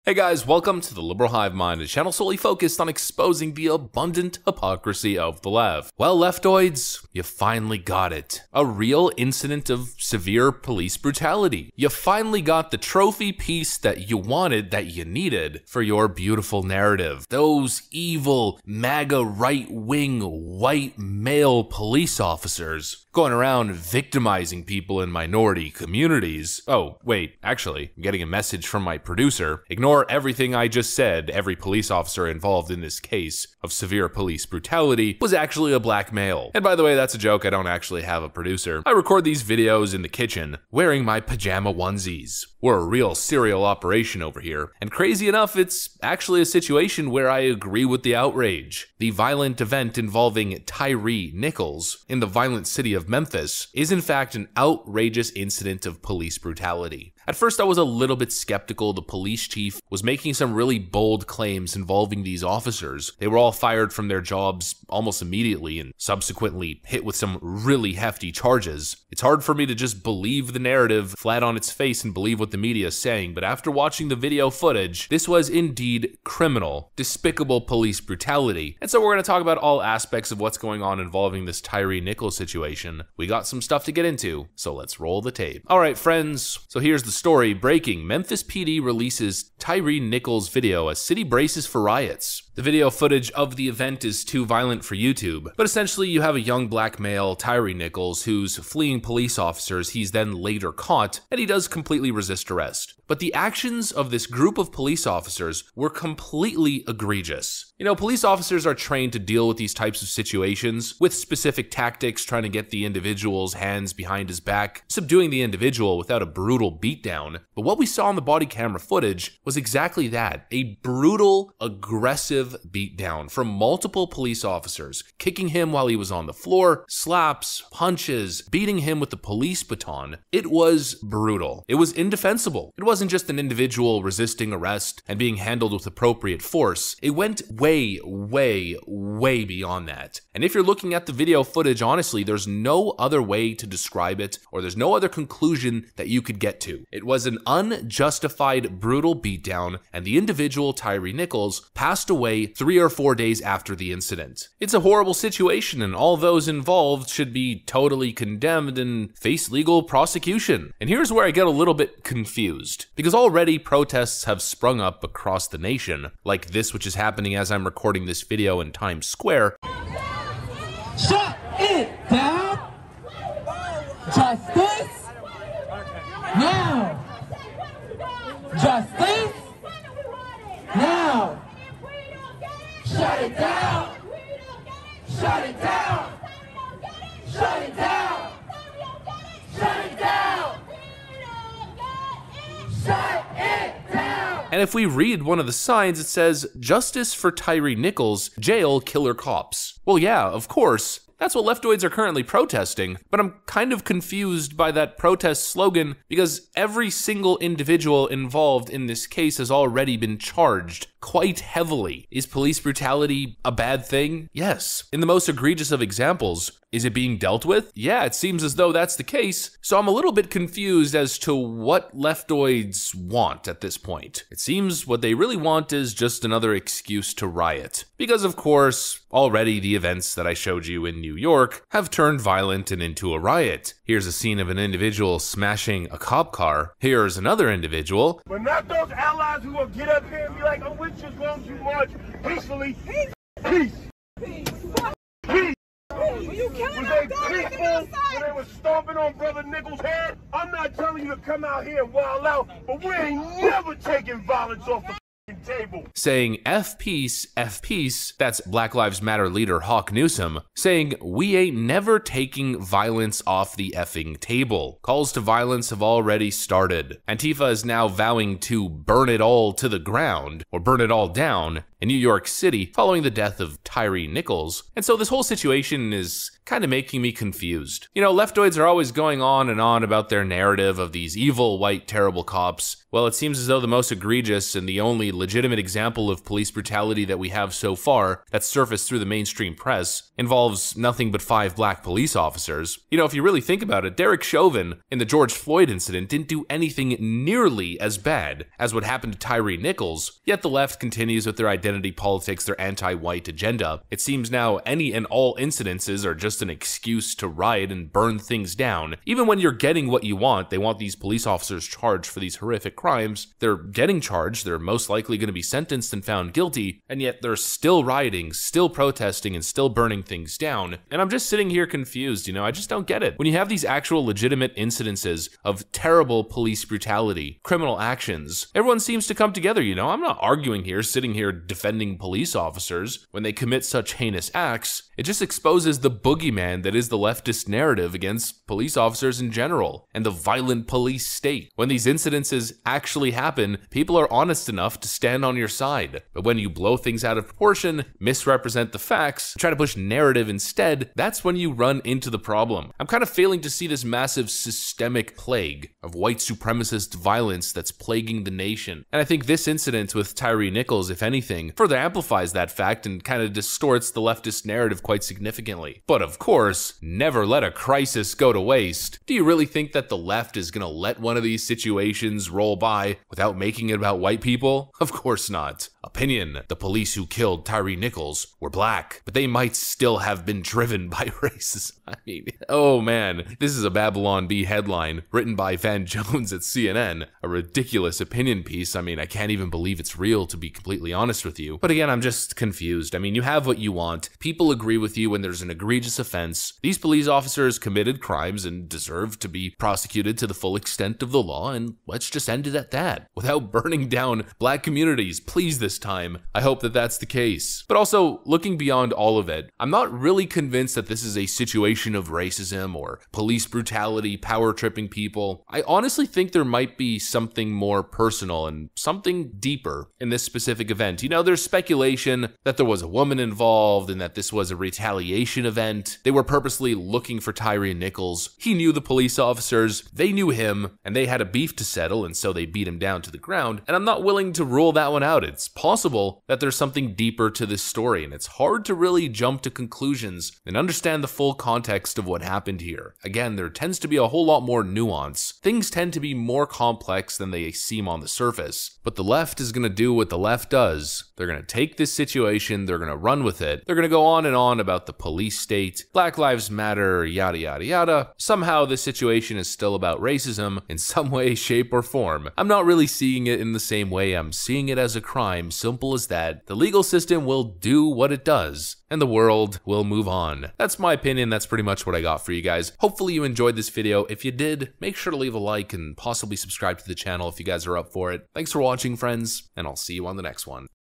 Hey guys, welcome to the Liberal Hive Mind, a channel solely focused on exposing the abundant hypocrisy of the left. Well, leftoids, you finally got it. A real incident of severe police brutality. You finally got the trophy piece that you wanted, that you needed for your beautiful narrative. Those evil, MAGA right-wing white male police officers going around victimizing people in minority communities. Oh, wait, actually, I'm getting a message from my producer. Ignore everything I just said. Every police officer involved in this case of severe police brutality was actually a black male. And by the way, that's a joke. I don't actually have a producer. I record these videos in the kitchen wearing my pajama onesies. We're a real serial operation over here. And crazy enough, it's actually a situation where I agree with the outrage. The violent event involving Tyre Nichols in the violent city of Memphis is in fact an outrageous incident of police brutality. At first, I was a little bit skeptical. The police chief was making some really bold claims involving these officers. They were all fired from their jobs almost immediately and subsequently hit with some really hefty charges. It's hard for me to just believe the narrative flat on its face and believe what the media is saying, but after watching the video footage, this was indeed criminal, despicable police brutality. And so we're going to talk about all aspects of what's going on involving this Tyre Nichols situation. We got some stuff to get into, so let's roll the tape. All right, friends, so here's the story. Breaking: Memphis PD releases Tyre Nichols video as city braces for riots. The video footage of the event is too violent for YouTube, but essentially you have a young black male, Tyre Nichols, who's fleeing police officers. He's then later caught, and he does completely resist arrest. But the actions of this group of police officers were completely egregious. You know, police officers are trained to deal with these types of situations with specific tactics, trying to get the individual's hands behind his back, subduing the individual without a brutal beatdown. But what we saw in the body camera footage was exactly that, a brutal, aggressive beatdown from multiple police officers, kicking him while he was on the floor, slaps, punches, beating him with the police baton. It was brutal. It was indefensible. It wasn't just an individual resisting arrest and being handled with appropriate force. It went way beyond that. And if you're looking at the video footage, honestly, there's no other way to describe it, or there's no other conclusion that you could get to. It was an unjustified, brutal beatdown, and the individual, Tyre Nichols, passed away 3 or 4 days after the incident. It's a horrible situation, and all those involved should be totally condemned and face legal prosecution. And here's where I get a little bit confused, because already protests have sprung up across the nation, like this, which is happening as I'm recording this video in Times Square. Shut it down! Justice! Now! Justice! Now! Shut it down! Shut it down! Shut it down! Shut it down! Shut it down! And if we read one of the signs, it says, "Justice for Tyre Nichols, jail killer cops." Well, yeah, of course. That's what leftoids are currently protesting, but I'm kind of confused by that protest slogan because every single individual involved in this case has already been charged quite heavily. Is police brutality a bad thing? Yes. In the most egregious of examples, is it being dealt with? Yeah, it seems as though that's the case. So I'm a little bit confused as to what leftoids want at this point. It seems what they really want is just another excuse to riot. Because of course, already the events that I showed you in New York have turned violent and into a riot. Here's a scene of an individual smashing a cop car. Here's another individual. But not those allies who will get up here and be like, "I'm with you as long as you march peacefully." Peace. Peace. Peace. Peace. You killing Was our they dog peaceful outside? when they were stomping on Brother Nichols' head? I'm not telling you to come out here and wild out, but we ain't never taking violence off the table. Saying F peace, that's Black Lives Matter leader Hawk Newsom, saying we ain't never taking violence off the effing table. Calls to violence have already started. Antifa is now vowing to burn it all to the ground, or burn it all down, in New York City following the death of Tyre Nichols. And so this whole situation is kind of making me confused. You know, leftoids are always going on and on about their narrative of these evil, white, terrible cops. Well, it seems as though the most egregious and the only legitimate example of police brutality that we have so far that's surfaced through the mainstream press involves nothing but 5 black police officers. You know, if you really think about it, Derek Chauvin in the George Floyd incident didn't do anything nearly as bad as what happened to Tyre Nichols, yet the left continues with their identity politics, their anti-white agenda. It seems now any and all incidences are just an excuse to riot and burn things down. Even when you're getting what you want, they want these police officers charged for these horrific crimes. They're getting charged, they're most likely going to be sentenced and found guilty, and yet they're still rioting, still protesting, and still burning things down. And I'm just sitting here confused, you know, I just don't get it. When you have these actual legitimate incidences of terrible police brutality, criminal actions, everyone seems to come together, you know. I'm not arguing here, sitting here defending police officers when they commit such heinous acts. It just exposes the boogeyman that is the leftist narrative against police officers in general and the violent police state. When these incidences actually happen, people are honest enough to stand on your side. But when you blow things out of proportion, misrepresent the facts, try to push narrative instead, that's when you run into the problem. I'm kind of failing to see this massive systemic plague of white supremacist violence that's plaguing the nation. And I think this incident with Tyre Nichols, if anything, further amplifies that fact and kind of distorts the leftist narrative quite significantly. But of course, never let a crisis go to waste. Do you really think that the left is gonna let one of these situations roll by without making it about white people? Of course not. Opinion: the police who killed Tyre Nichols were black, but they might still have been driven by racism. I mean, oh man, this is a Babylon Bee headline written by Van Jones at CNN. A ridiculous opinion piece. I mean, I can't even believe it's real, to be completely honest with you. But again, I'm just confused. I mean, you have what you want. People agree with you when there's an egregious offense. These police officers committed crimes and deserve to be prosecuted to the full extent of the law, and let's just end it at that, without burning down black communities, please, this time. I hope that that's the case. But also, looking beyond all of it, I'm not really convinced that this is a situation of racism or police brutality, power tripping people. I honestly think there might be something more personal and something deeper in this specific event. You know, there's speculation that there was a woman involved and that this was a retaliation event. They were purposely looking for Tyre Nichols. He knew the police officers, they knew him, and they had a beef to settle, and so they beat him down to the ground. And I'm not willing to rule that one out. It's possible that there's something deeper to this story, and it's hard to really jump to conclusions and understand the full context of what happened here. Again, there tends to be a whole lot more nuance. Things tend to be more complex than they seem on the surface. But the left is going to do what the left does. They're going to take this situation, they're going to run with it. They're going to go on and on about the police state, Black Lives Matter, yada yada yada. Somehow the situation is still about racism in some way, shape, or form. I'm not really seeing it in the same way. I'm seeing it as a crime, simple as that. The legal system will do what it does, and the world will move on. That's my opinion. That's pretty much what I got for you guys. Hopefully you enjoyed this video. If you did, make sure to leave a like and possibly subscribe to the channel if you guys are up for it. Thanks for watching, friends, and I'll see you on the next one.